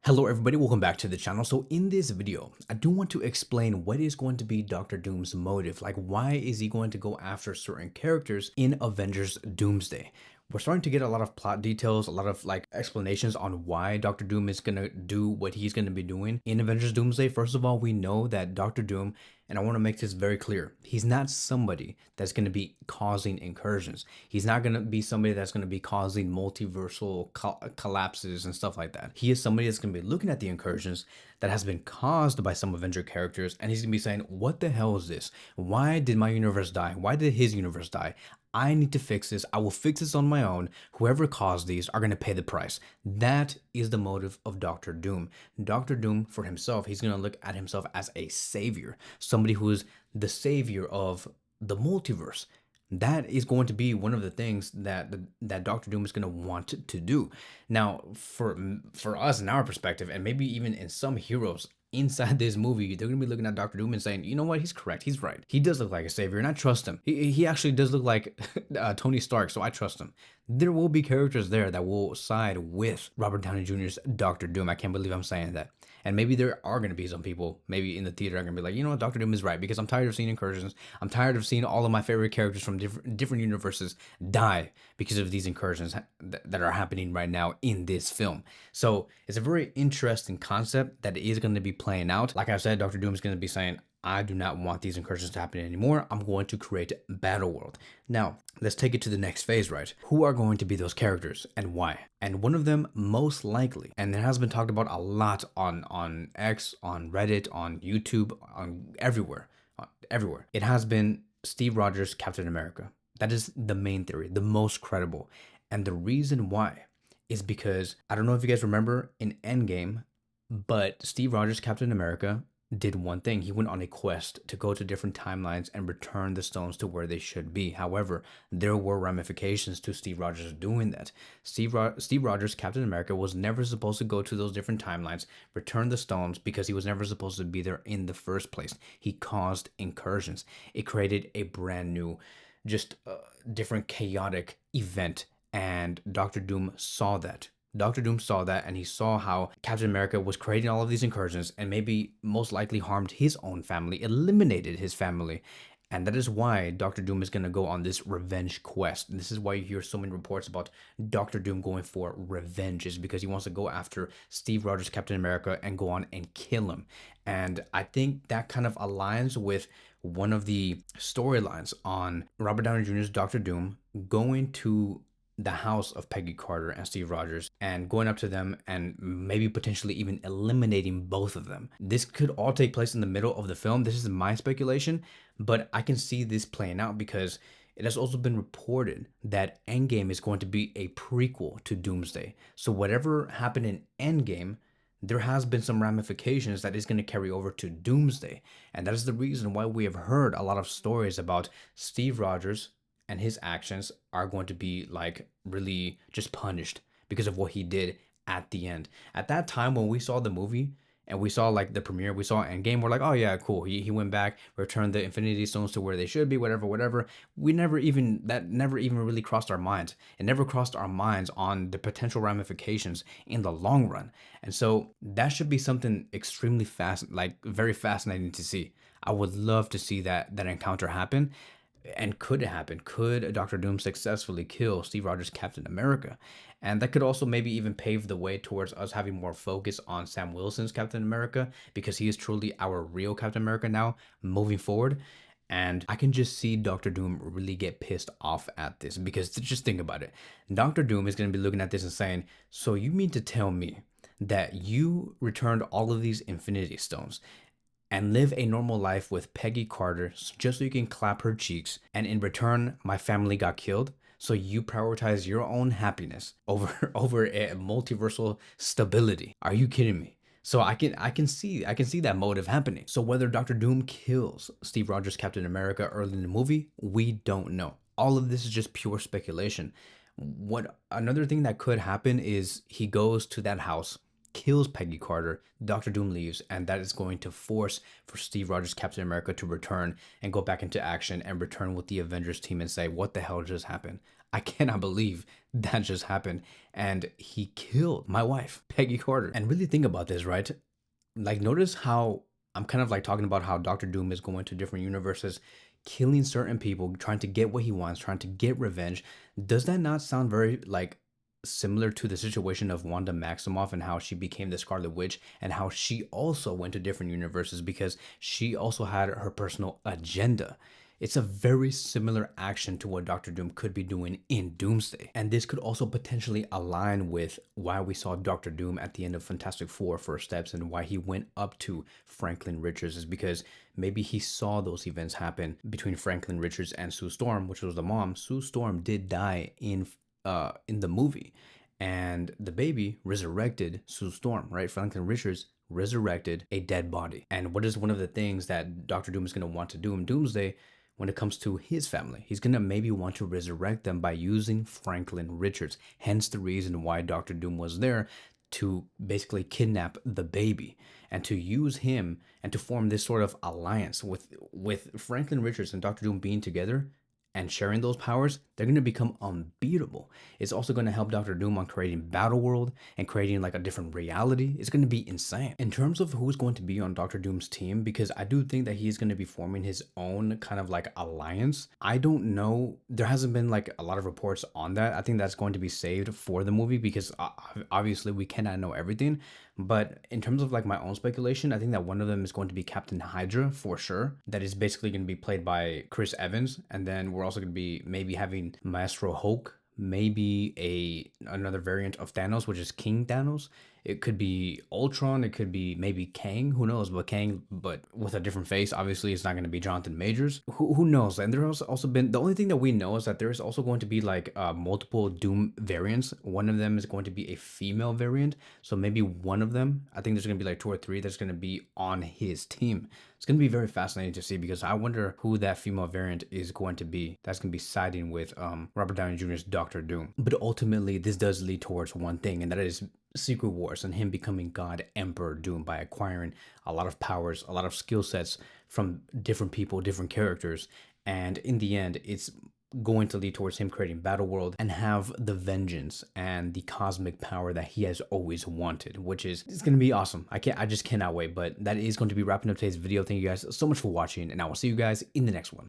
Hello everybody, welcome back to the channel. So in this video, I do want to explain what is going to be Doctor Doom's motive. Like, why is he going to go after certain characters in Avengers Doomsday? We're starting to get a lot of plot details, a lot of like explanations on why Doctor Doom is gonna do what he's gonna be doing in Avengers Doomsday. First of all, we know that Doctor Doom, and I want to make this very clear, he's not somebody that's going to be causing incursions. He's not going to be somebody that's going to be causing multiversal collapses and stuff like that. He is somebody that's going to be looking at the incursions that has been caused by some Avenger characters, and he's going to be saying, what the hell is this? Why did my universe die? Why did his universe die? I need to fix this. I will fix this on my own. Whoever caused these are going to pay the price. That is the motive of Doctor Doom. Doctor Doom, for himself, he's going to look at himself as a savior, somebody who is the savior of the multiverse. That is going to be one of the things that Doctor Doom is going to want to do. Now, for us in our perspective, and maybe even in some heroes inside this movie, they're gonna be looking at Doctor Doom and saying, you know what, he's correct, he's right. He does look like a savior, and I trust him. He actually does look like Tony Stark, so I trust him. There will be characters there that will side with Robert Downey Jr.'s Doctor Doom. I can't believe I'm saying that. And maybe there are going to be some people, maybe in the theater, are going to be like, you know what, Doctor Doom is right, because I'm tired of seeing incursions. I'm tired of seeing all of my favorite characters from different universes die because of these incursions that are happening right now in this film. So it's a very interesting concept that is going to be playing out. Like I said, Doctor Doom is going to be saying, I do not want these incursions to happen anymore. I'm going to create Battleworld. Now, let's take it to the next phase, right? Who are going to be those characters and why? And one of them, most likely, and it has been talked about a lot on X, on Reddit, on YouTube, on everywhere. It has been Steve Rogers, Captain America. That is the main theory, the most credible. And the reason why is because, I don't know if you guys remember in Endgame, but Steve Rogers, Captain America, did one thing. He went on a quest to go to different timelines and return the stones to where they should be. However, there were ramifications to Steve Rogers doing that. Steve Rogers, Captain America, was never supposed to go to those different timelines, return the stones, because he was never supposed to be there in the first place. He caused incursions. It created a brand new, just different chaotic event, and Doctor Doom saw that. Doctor Doom saw that, and he saw how Captain America was creating all of these incursions and maybe most likely harmed his own family, eliminated his family. And that is why Doctor Doom is going to go on this revenge quest. And this is why you hear so many reports about Doctor Doom going for revenge, is because he wants to go after Steve Rogers, Captain America, and go on and kill him. And I think that kind of aligns with one of the storylines on Robert Downey Jr.'s Doctor Doom going to the house of Peggy Carter and Steve Rogers and going up to them and maybe potentially even eliminating both of them. This could all take place in the middle of the film. This is my speculation, but I can see this playing out because it has also been reported that Endgame is going to be a prequel to Doomsday. So whatever happened in Endgame, there has been some ramifications that is going to carry over to Doomsday. And that is the reason why we have heard a lot of stories about Steve Rogers and his actions are going to be like really just punished because of what he did at the end. At that time when we saw the movie and we saw like the premiere, we saw Endgame, we're like, oh yeah, cool. He went back, returned the Infinity Stones to where they should be, whatever. That never even really crossed our minds. It never crossed our minds on the potential ramifications in the long run. And so that should be something extremely very fascinating to see. I would love to see that encounter happen. And could it happen? Could Doctor Doom successfully kill Steve Rogers' Captain America? And that could also maybe even pave the way towards us having more focus on Sam Wilson's Captain America, because he is truly our real Captain America now moving forward. And I can just see Doctor Doom really get pissed off at this, because just think about it. Doctor Doom is going to be looking at this and saying, so you mean to tell me that you returned all of these Infinity Stones and live a normal life with Peggy Carter just so you can clap her cheeks, and in return my family got killed? So you prioritize your own happiness over a multiversal stability? Are you kidding me? So I can see that motive happening. So whether Doctor Doom kills Steve Rogers' Captain America early in the movie, we don't know. All of this is just pure speculation. What another thing that could happen is he goes to that house, kills Peggy Carter, Doctor Doom leaves, and that is going to force for Steve Rogers, Captain America, to return and go back into action and return with the Avengers team and say, what the hell just happened? I cannot believe that just happened. And he killed my wife, Peggy Carter. And really think about this, right? Like, notice how I'm kind of like talking about how Doctor Doom is going to different universes, killing certain people, trying to get what he wants, trying to get revenge. Does that not sound very like similar to the situation of Wanda Maximoff and how she became the Scarlet Witch and how she also went to different universes because she also had her personal agenda? It's a very similar action to what Doctor Doom could be doing in Doomsday. And this could also potentially align with why we saw Doctor Doom at the end of Fantastic Four First Steps and why he went up to Franklin Richards, is because maybe he saw those events happen between Franklin Richards and Sue Storm, which was the mom. Sue Storm did die in the movie, and the baby resurrected Sue Storm, right? Franklin Richards resurrected a dead body. And what is one of the things that Doctor Doom is going to want to do in Doomsday when it comes to his family? He's going to maybe want to resurrect them by using Franklin Richards. Hence the reason why Doctor Doom was there, to basically kidnap the baby and to use him and to form this sort of alliance with Franklin Richards and Doctor Doom being together and sharing those powers. They're going to become unbeatable. It's also going to help Doctor Doom on creating Battleworld and creating like a different reality. It's going to be insane. In terms of who's going to be on Doctor Doom's team, because I do think that he's going to be forming his own kind of like alliance. I don't know. There hasn't been like a lot of reports on that. I think that's going to be saved for the movie because obviously we cannot know everything. But in terms of like my own speculation, I think that one of them is going to be Captain Hydra for sure. That is basically going to be played by Chris Evans. And then we're also going to be maybe having Maestro Hulk, maybe another variant of Thanos, which is King Thanos. It could be Ultron. It could be maybe Kang. Who knows? But Kang, but with a different face. Obviously, it's not going to be Jonathan Majors. Who knows? And there's also been, the only thing that we know is that there's also going to be like multiple Doom variants. One of them is going to be a female variant. So maybe one of them, I think there's going to be like 2 or 3 that's going to be on his team. It's going to be very fascinating to see because I wonder who that female variant is going to be that's going to be siding with Robert Downey Jr.'s Doctor Doom. But ultimately, this does lead towards one thing, and that is Secret Wars and him becoming God Emperor Doom by acquiring a lot of powers, a lot of skill sets from different people, different characters. And in the end, it's going to lead towards him creating Battleworld and have the vengeance and the cosmic power that he has always wanted, which is, it's going to be awesome. I just cannot wait. But that is going to be wrapping up today's video. Thank you guys so much for watching, and I will see you guys in the next one.